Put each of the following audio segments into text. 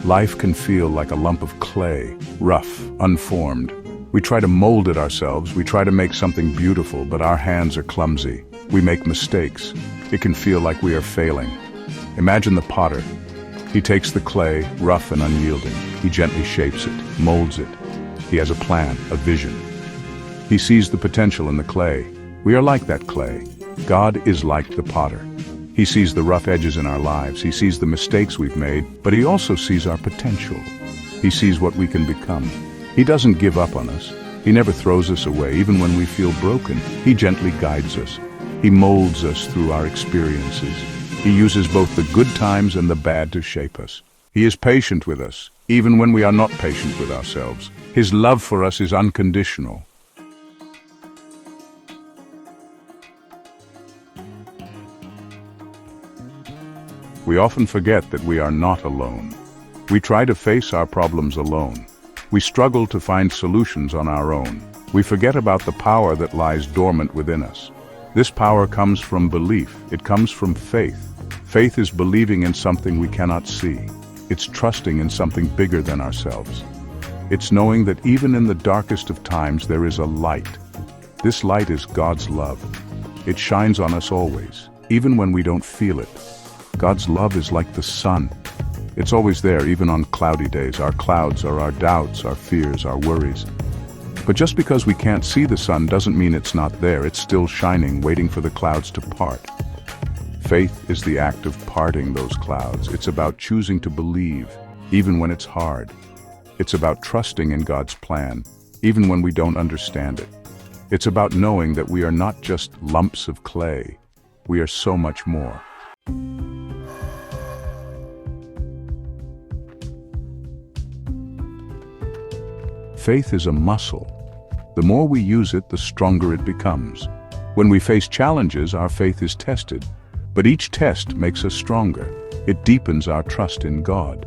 Life can feel like a lump of clay, rough, unformed. We try to mold it ourselves, we try to make something beautiful, but our hands are clumsy. We make mistakes. It can feel like we are failing. Imagine the potter. He takes the clay, rough and unyielding. He gently shapes it, molds it. He has a plan, a vision. He sees the potential in the clay. We are like that clay. God is like the potter. He sees the rough edges in our lives. He sees the mistakes we've made, but he also sees our potential. He sees what we can become. He doesn't give up on us. He never throws us away, even when we feel broken. He gently guides us. He molds us through our experiences. He uses both the good times and the bad to shape us. He is patient with us, even when we are not patient with ourselves. His love for us is unconditional. We often forget that we are not alone. We try to face our problems alone. We struggle to find solutions on our own. We forget about the power that lies dormant within us. This power comes from belief. It comes from faith. Faith is believing in something we cannot see. It's trusting in something bigger than ourselves. It's knowing that even in the darkest of times there is a light. This light is God's love. It shines on us always, even when we don't feel it. God's love is like the sun. It's always there, even on cloudy days. Our clouds are our doubts, our fears, our worries. But just because we can't see the sun doesn't mean it's not there. It's still shining, waiting for the clouds to part. Faith is the act of parting those clouds. It's about choosing to believe, even when it's hard. It's about trusting in God's plan, even when we don't understand it. It's about knowing that we are not just lumps of clay. We are so much more. Faith is a muscle. The more we use it, the stronger it becomes. When we face challenges, our faith is tested. But each test makes us stronger. It deepens our trust in God.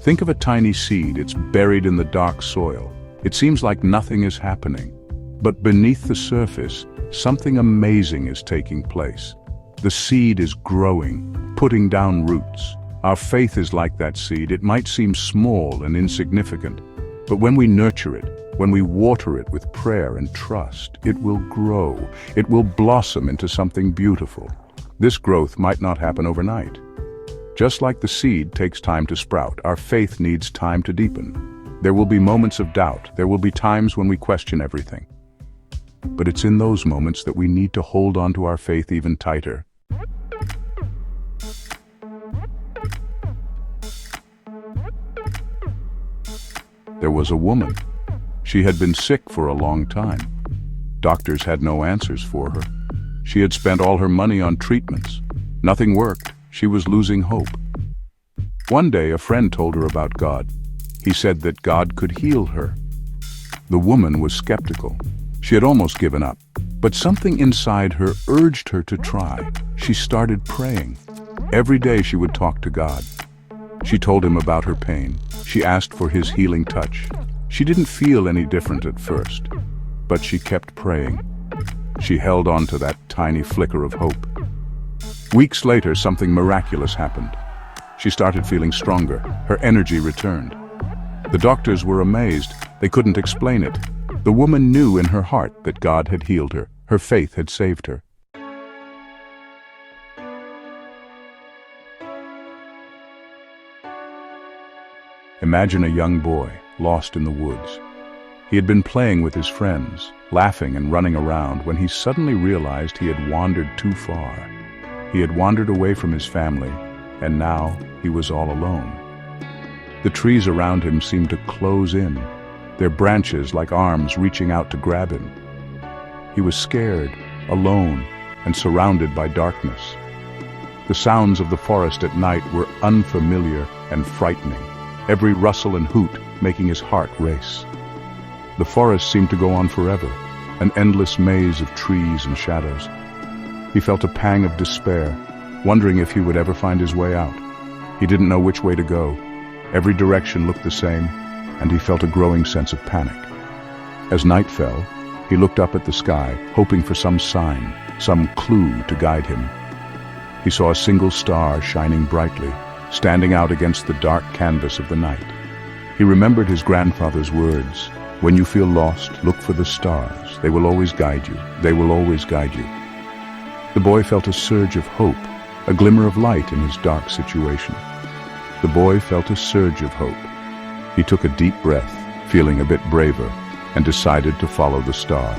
Think of a tiny seed. It's buried in the dark soil. It seems like nothing is happening. But beneath the surface, something amazing is taking place. The seed is growing, putting down roots. Our faith is like that seed. It might seem small and insignificant, but when we nurture it, when we water it with prayer and trust, it will grow. It will blossom into something beautiful. This growth might not happen overnight. Just like the seed takes time to sprout, our faith needs time to deepen. There will be moments of doubt. There will be times when we question everything. But it's in those moments that we need to hold on to our faith even tighter. There was a woman. She had been sick for a long time. Doctors had no answers for her. She had spent all her money on treatments. Nothing worked. She was losing hope. One day, a friend told her about God. He said that God could heal her. The woman was skeptical. She had almost given up. But something inside her urged her to try. She started praying. Every day she would talk to God. She told him about her pain. She asked for his healing touch. She didn't feel any different at first, but she kept praying. She held on to that tiny flicker of hope. Weeks later, something miraculous happened. She started feeling stronger. Her energy returned. The doctors were amazed. They couldn't explain it. The woman knew in her heart that God had healed her. Her faith had saved her. Imagine a young boy, lost in the woods. He had been playing with his friends, laughing and running around, when he suddenly realized he had wandered too far. He had wandered away from his family, and now he was all alone. The trees around him seemed to close in, their branches like arms reaching out to grab him. He was scared, alone, and surrounded by darkness. The sounds of the forest at night were unfamiliar and frightening, every rustle and hoot making his heart race. The forest seemed to go on forever, an endless maze of trees and shadows. He felt a pang of despair, wondering if he would ever find his way out. He didn't know which way to go. Every direction looked the same, and he felt a growing sense of panic. As night fell, he looked up at the sky, hoping for some sign, some clue to guide him. He saw a single star shining brightly, standing out against the dark canvas of the night. He remembered his grandfather's words, "When you feel lost, look for the stars. They will always guide you. They will always guide you." The boy felt a surge of hope, a glimmer of light in his dark situation. The boy felt a surge of hope. He took a deep breath, feeling a bit braver, and decided to follow the star.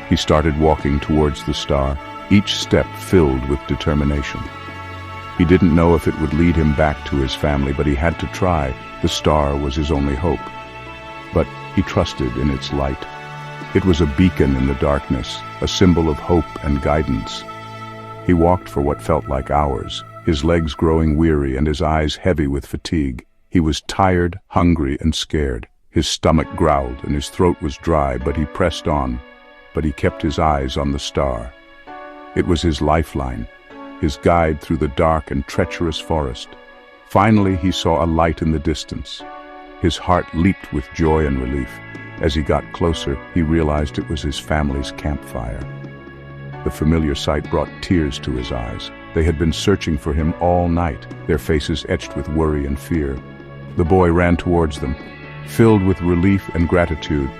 He started walking towards the star, each step filled with determination. He didn't know if it would lead him back to his family, but he had to try. The star was his only hope. But he trusted in its light. It was a beacon in the darkness, a symbol of hope and guidance. He walked for what felt like hours, his legs growing weary and his eyes heavy with fatigue. He was tired, hungry, and scared. His stomach growled and his throat was dry, but he pressed on. But he kept his eyes on the star. It was his lifeline, his guide through the dark and treacherous forest. Finally, he saw a light in the distance. His heart leaped with joy and relief. As he got closer, he realized it was his family's campfire. The familiar sight brought tears to his eyes. They had been searching for him all night, their faces etched with worry and fear. The boy ran towards them, filled with relief and gratitude.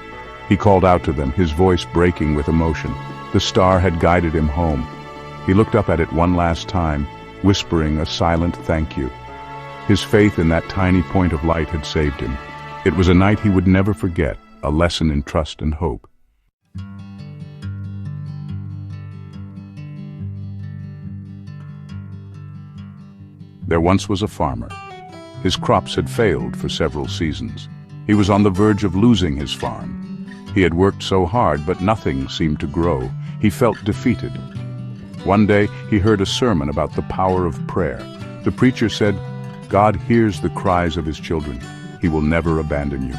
He called out to them, his voice breaking with emotion. The star had guided him home. He looked up at it one last time, whispering a silent thank you. His faith in that tiny point of light had saved him. It was a night he would never forget, a lesson in trust and hope. There once was a farmer. His crops had failed for several seasons. He was on the verge of losing his farm. He had worked so hard, but nothing seemed to grow. He felt defeated. One day, he heard a sermon about the power of prayer. The preacher said, "God hears the cries of his children. He will never abandon you."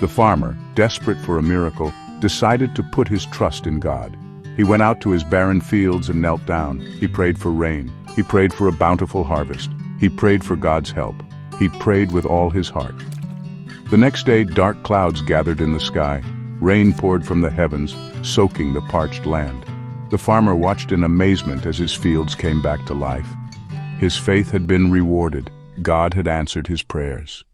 The farmer, desperate for a miracle, decided to put his trust in God. He went out to his barren fields and knelt down. He prayed for rain. He prayed for a bountiful harvest. He prayed for God's help. He prayed with all his heart. The next day, dark clouds gathered in the sky. Rain poured from the heavens, soaking the parched land. The farmer watched in amazement as his fields came back to life. His faith had been rewarded. God had answered his prayers.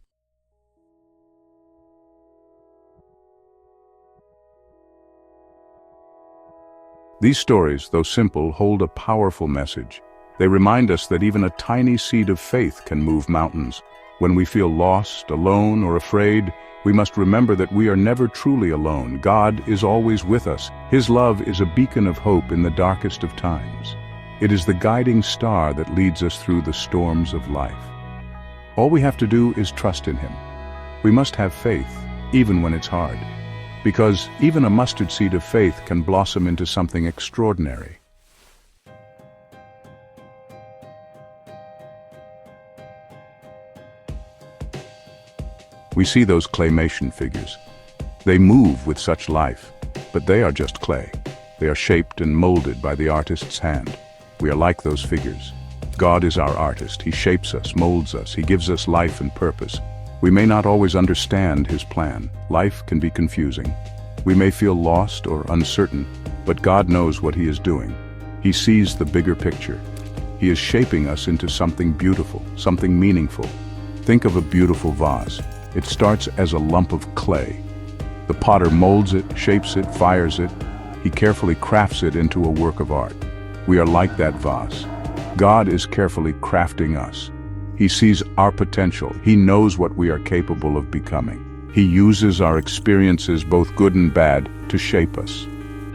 These stories, though simple, hold a powerful message. They remind us that even a tiny seed of faith can move mountains. When we feel lost, alone, or afraid, we must remember that we are never truly alone. God is always with us. His love is a beacon of hope in the darkest of times. It is the guiding star that leads us through the storms of life. All we have to do is trust in Him. We must have faith, even when it's hard, because even a mustard seed of faith can blossom into something extraordinary. We see those claymation figures. They move with such life, but they are just clay. They are shaped and molded by the artist's hand. We are like those figures. God is our artist. He shapes us, molds us. He gives us life and purpose. We may not always understand His plan. Life can be confusing. We may feel lost or uncertain, but God knows what He is doing. He sees the bigger picture. He is shaping us into something beautiful, something meaningful. Think of a beautiful vase. It starts as a lump of clay. The potter molds it, shapes it, fires it. He carefully crafts it into a work of art. We are like that vase. God is carefully crafting us. He sees our potential. He knows what we are capable of becoming. He uses our experiences, both good and bad, to shape us.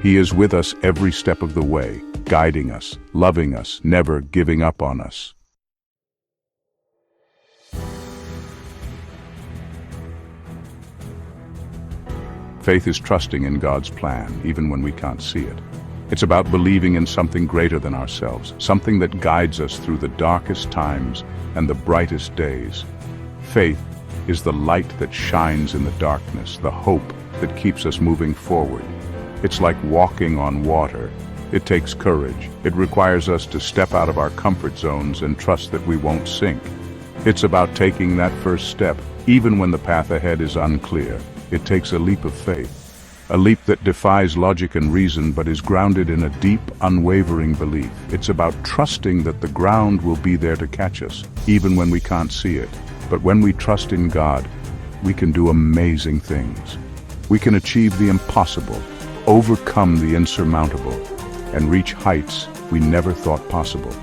He is with us every step of the way, guiding us, loving us, never giving up on us. Faith is trusting in God's plan, even when we can't see it. It's about believing in something greater than ourselves, something that guides us through the darkest times and the brightest days. Faith is the light that shines in the darkness, the hope that keeps us moving forward. It's like walking on water. It takes courage. It requires us to step out of our comfort zones and trust that we won't sink. It's about taking that first step, even when the path ahead is unclear. It takes a leap of faith. A leap that defies logic and reason but is grounded in a deep, unwavering belief. It's about trusting that the ground will be there to catch us, even when we can't see it. But when we trust in God, we can do amazing things. We can achieve the impossible, overcome the insurmountable, and reach heights we never thought possible.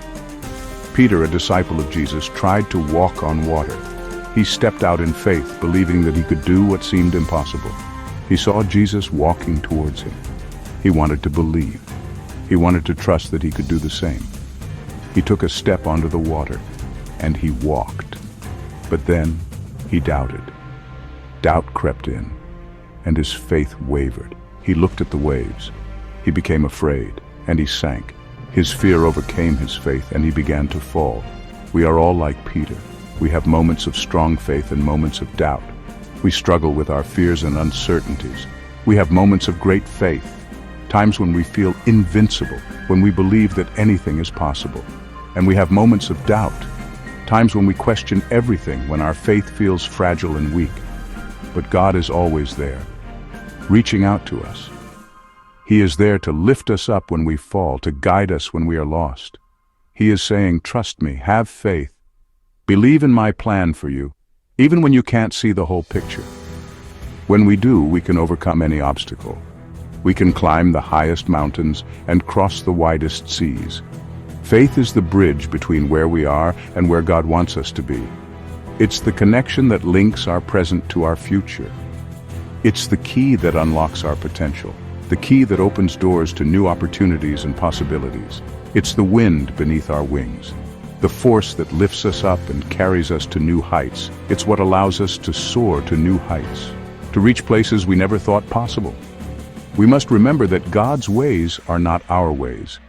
Peter, a disciple of Jesus, tried to walk on water. He stepped out in faith, believing that he could do what seemed impossible. He saw Jesus walking towards him. He wanted to believe. He wanted to trust that he could do the same. He took a step onto the water, and he walked. But then he doubted. Doubt crept in, and his faith wavered. He looked at the waves. He became afraid, and he sank. His fear overcame his faith, and he began to fall. We are all like Peter. We have moments of strong faith and moments of doubt. We struggle with our fears and uncertainties. We have moments of great faith, times when we feel invincible, when we believe that anything is possible. And we have moments of doubt, times when we question everything, when our faith feels fragile and weak. But God is always there, reaching out to us. He is there to lift us up when we fall, to guide us when we are lost. He is saying, trust me, have faith, believe in my plan for you, even when you can't see the whole picture. When we do, we can overcome any obstacle. We can climb the highest mountains and cross the widest seas. Faith is the bridge between where we are and where God wants us to be. It's the connection that links our present to our future. It's the key that unlocks our potential, the key that opens doors to new opportunities and possibilities. It's the wind beneath our wings, the force that lifts us up and carries us to new heights. It's what allows us to soar to new heights, to reach places we never thought possible. We must remember that God's ways are not our ways.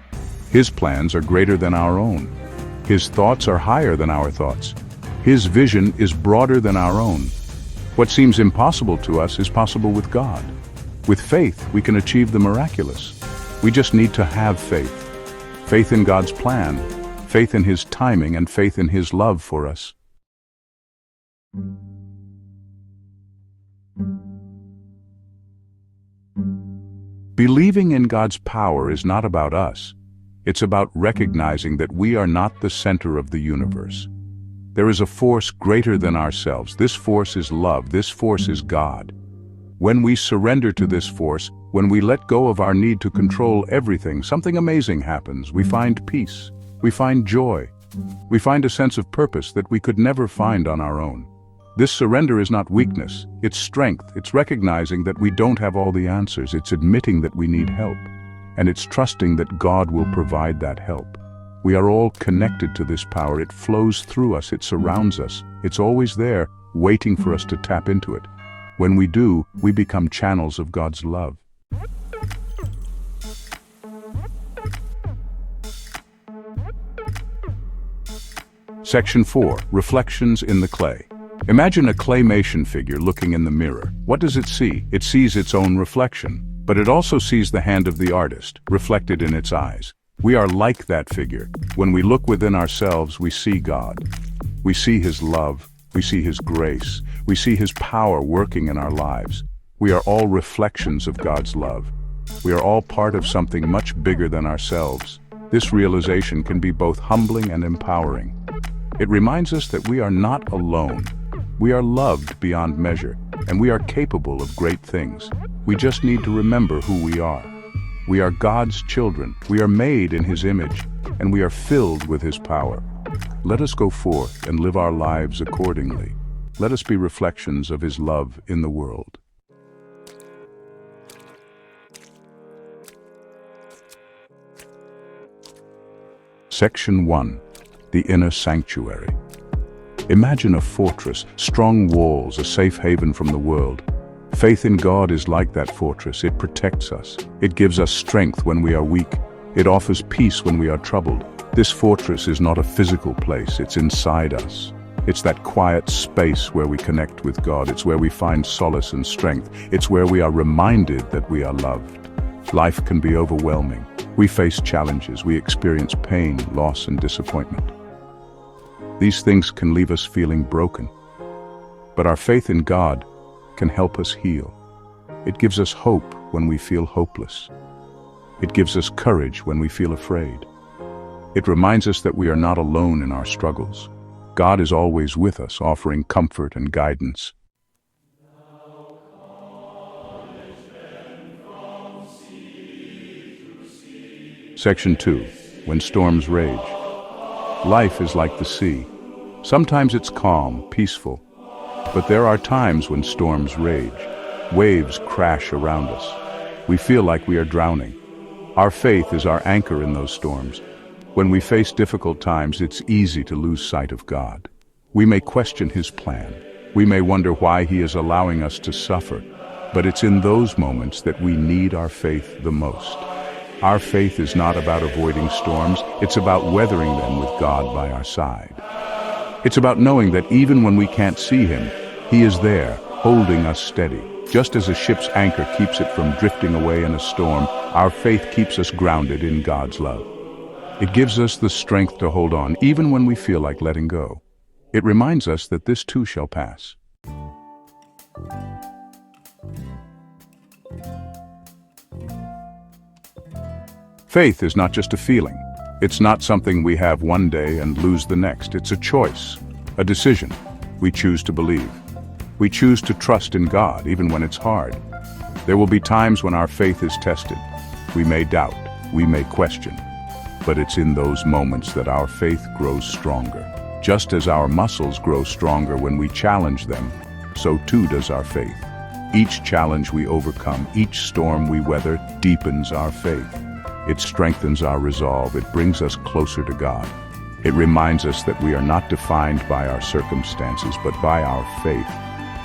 His plans are greater than our own. His thoughts are higher than our thoughts. His vision is broader than our own. What seems impossible to us is possible with God. With faith, we can achieve the miraculous. We just need to have faith. Faith in God's plan, faith in His timing, and faith in His love for us. Believing in God's power is not about us. It's about recognizing that we are not the center of the universe. There is a force greater than ourselves. This force is love. This force is God. When we surrender to this force, when we let go of our need to control everything, something amazing happens. We find peace. We find joy. We find a sense of purpose that we could never find on our own. This surrender is not weakness. It's strength. It's recognizing that we don't have all the answers. It's admitting that we need help. And it's trusting that God will provide that help. We are all connected to this power. It flows through us. It surrounds us. It's always there, waiting for us to tap into it. When we do, we become channels of God's love. Section 4. Reflections in the clay. Imagine a claymation figure looking in the mirror. What does it see? It sees its own reflection, but it also sees the hand of the artist, reflected in its eyes. We are like that figure. When we look within ourselves, we see God. We see His love. We see His grace. We see His power working in our lives. We are all reflections of God's love. We are all part of something much bigger than ourselves. This realization can be both humbling and empowering. It reminds us that we are not alone. We are loved beyond measure, and we are capable of great things. We just need to remember who we are. We are God's children. We are made in His image, and we are filled with His power. Let us go forth and live our lives accordingly. Let us be reflections of His love in the world. Section 1. The Inner Sanctuary. Imagine a fortress, strong walls, a safe haven from the world. Faith in God is like that fortress. It protects us. It gives us strength when we are weak. It offers peace when we are troubled. This fortress is not a physical place. It's inside us. It's that quiet space where we connect with God. It's where we find solace and strength. It's where we are reminded that we are loved. Life can be overwhelming. We face challenges. We experience pain, loss, and disappointment. These things can leave us feeling broken. But our faith in God can help us heal. It gives us hope when we feel hopeless. It gives us courage when we feel afraid. It reminds us that we are not alone in our struggles. God is always with us, offering comfort and guidance. Section 2. When storms rage. Life is like the sea. Sometimes it's calm, peaceful. But there are times when storms rage. Waves crash around us. We feel like we are drowning. Our faith is our anchor in those storms. When we face difficult times, it's easy to lose sight of God. We may question His plan. We may wonder why He is allowing us to suffer. But it's in those moments that we need our faith the most. Our faith is not about avoiding storms, it's about weathering them with God by our side. It's about knowing that even when we can't see Him, He is there, holding us steady. Just as a ship's anchor keeps it from drifting away in a storm, our faith keeps us grounded in God's love. It gives us the strength to hold on, even when we feel like letting go. It reminds us that this too shall pass. Faith is not just a feeling. It's not something we have one day and lose the next. It's a choice, a decision. We choose to believe. We choose to trust in God, even when it's hard. There will be times when our faith is tested. We may doubt, we may question. But it's in those moments that our faith grows stronger. Just as our muscles grow stronger when we challenge them, so too does our faith. Each challenge we overcome, each storm we weather, deepens our faith. It strengthens our resolve. It brings us closer to God. It reminds us that we are not defined by our circumstances, but by our faith.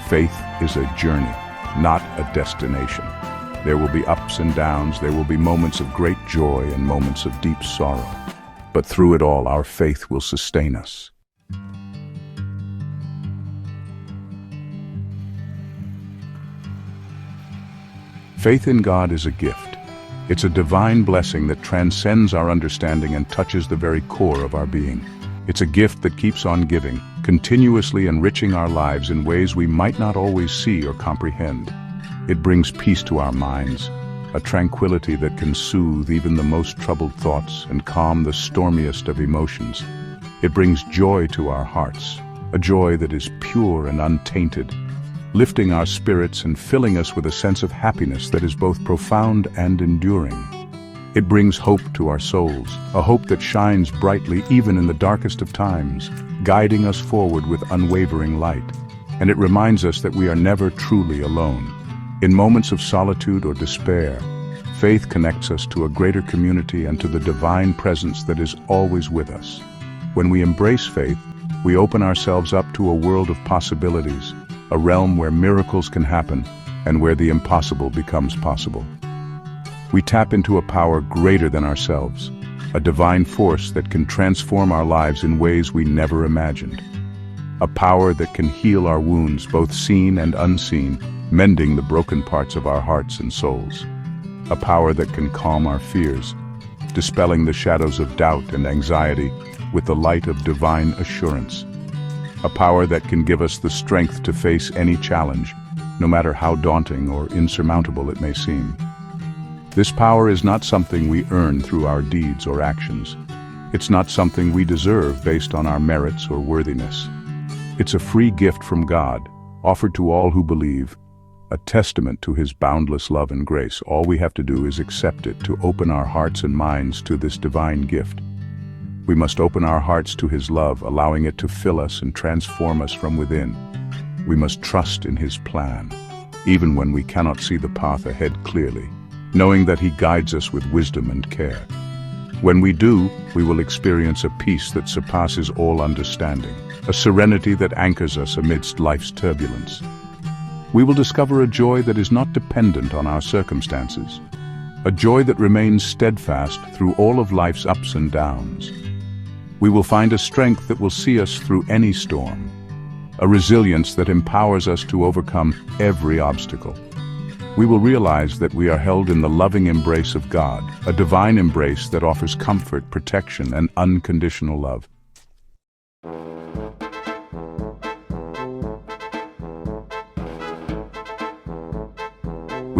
Faith is a journey, not a destination. There will be ups and downs. There will be moments of great joy and moments of deep sorrow. But through it all, our faith will sustain us. Faith in God is a gift. It's a divine blessing that transcends our understanding and touches the very core of our being. It's a gift that keeps on giving, continuously enriching our lives in ways we might not always see or comprehend. It brings peace to our minds, a tranquility that can soothe even the most troubled thoughts and calm the stormiest of emotions. It brings joy to our hearts, a joy that is pure and untainted, lifting our spirits and filling us with a sense of happiness that is both profound and enduring. It brings hope to our souls, a hope that shines brightly even in the darkest of times, guiding us forward with unwavering light. And it reminds us that we are never truly alone. In moments of solitude or despair, faith connects us to a greater community and to the divine presence that is always with us. When we embrace faith, we open ourselves up to a world of possibilities, a realm where miracles can happen and where the impossible becomes possible. We tap into a power greater than ourselves, a divine force that can transform our lives in ways we never imagined. A power that can heal our wounds, both seen and unseen, mending the broken parts of our hearts and souls. A power that can calm our fears, dispelling the shadows of doubt and anxiety with the light of divine assurance. A power that can give us the strength to face any challenge, no matter how daunting or insurmountable it may seem. This power is not something we earn through our deeds or actions. It's not something we deserve based on our merits or worthiness. It's a free gift from God, offered to all who believe, a testament to His boundless love and grace. All we have to do is accept it, to open our hearts and minds to this divine gift. We must open our hearts to His love, allowing it to fill us and transform us from within. We must trust in His plan, even when we cannot see the path ahead clearly, knowing that He guides us with wisdom and care. When we do, we will experience a peace that surpasses all understanding, a serenity that anchors us amidst life's turbulence. We will discover a joy that is not dependent on our circumstances, a joy that remains steadfast through all of life's ups and downs. We will find a strength that will see us through any storm, a resilience that empowers us to overcome every obstacle. We will realize that we are held in the loving embrace of God, a divine embrace that offers comfort, protection, and unconditional love.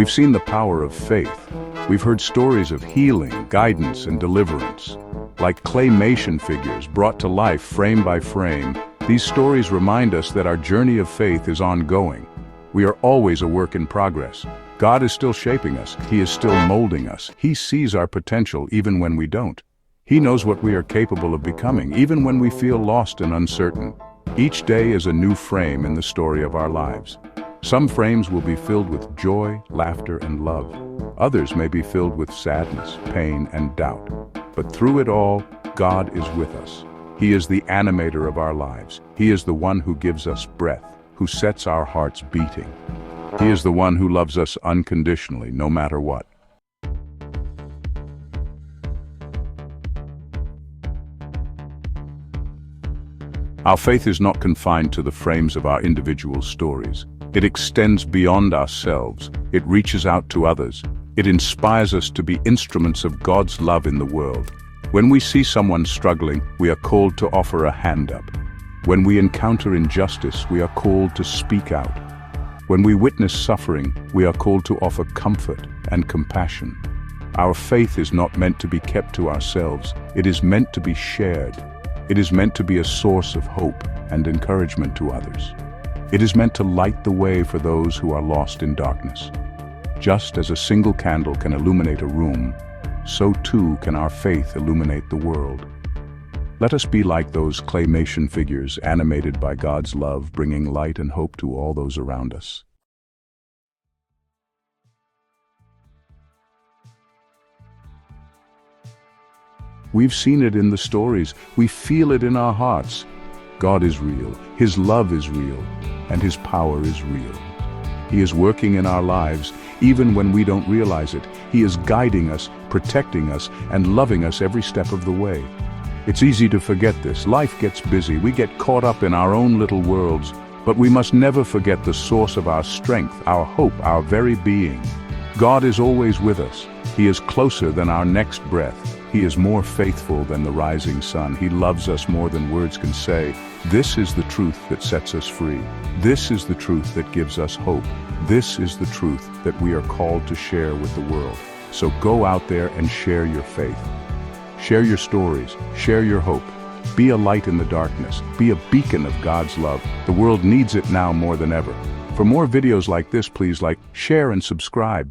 We've seen the power of faith. We've heard stories of healing, guidance, and deliverance. Like claymation figures brought to life frame by frame, these stories remind us that our journey of faith is ongoing. We are always a work in progress. God is still shaping us. He is still molding us. He sees our potential even when we don't. He knows what we are capable of becoming, even when we feel lost and uncertain. Each day is a new frame in the story of our lives. Some frames will be filled with joy, laughter, and love. Others may be filled with sadness, pain, and doubt. But through it all, God is with us. He is the animator of our lives. He is the one who gives us breath, who sets our hearts beating. He is the one who loves us unconditionally, no matter what. Our faith is not confined to the frames of our individual stories. It extends beyond ourselves. It reaches out to others. It inspires us to be instruments of God's love in the world. When we see someone struggling, we are called to offer a hand up. When we encounter injustice, we are called to speak out. When we witness suffering, we are called to offer comfort and compassion. Our faith is not meant to be kept to ourselves. It is meant to be shared. It is meant to be a source of hope and encouragement to others. It is meant to light the way for those who are lost in darkness. Just as a single candle can illuminate a room, so too can our faith illuminate the world. Let us be like those claymation figures animated by God's love, bringing light and hope to all those around us. We've seen it in the stories. We feel it in our hearts. God is real. His love is real. And His power is real. He is working in our lives, even when we don't realize it. He is guiding us, protecting us, and loving us every step of the way. It's easy to forget this. Life gets busy. We get caught up in our own little worlds. But we must never forget the source of our strength, our hope, our very being. God is always with us. He is closer than our next breath. He is more faithful than the rising sun. He loves us more than words can say. This is the truth that sets us free. This is the truth that gives us hope. This is the truth that we are called to share with the world. So go out there and share your faith. Share your stories. Share your hope. Be a light in the darkness. Be a beacon of God's love. The world needs it now more than ever. For more videos like this, please like, share, and subscribe.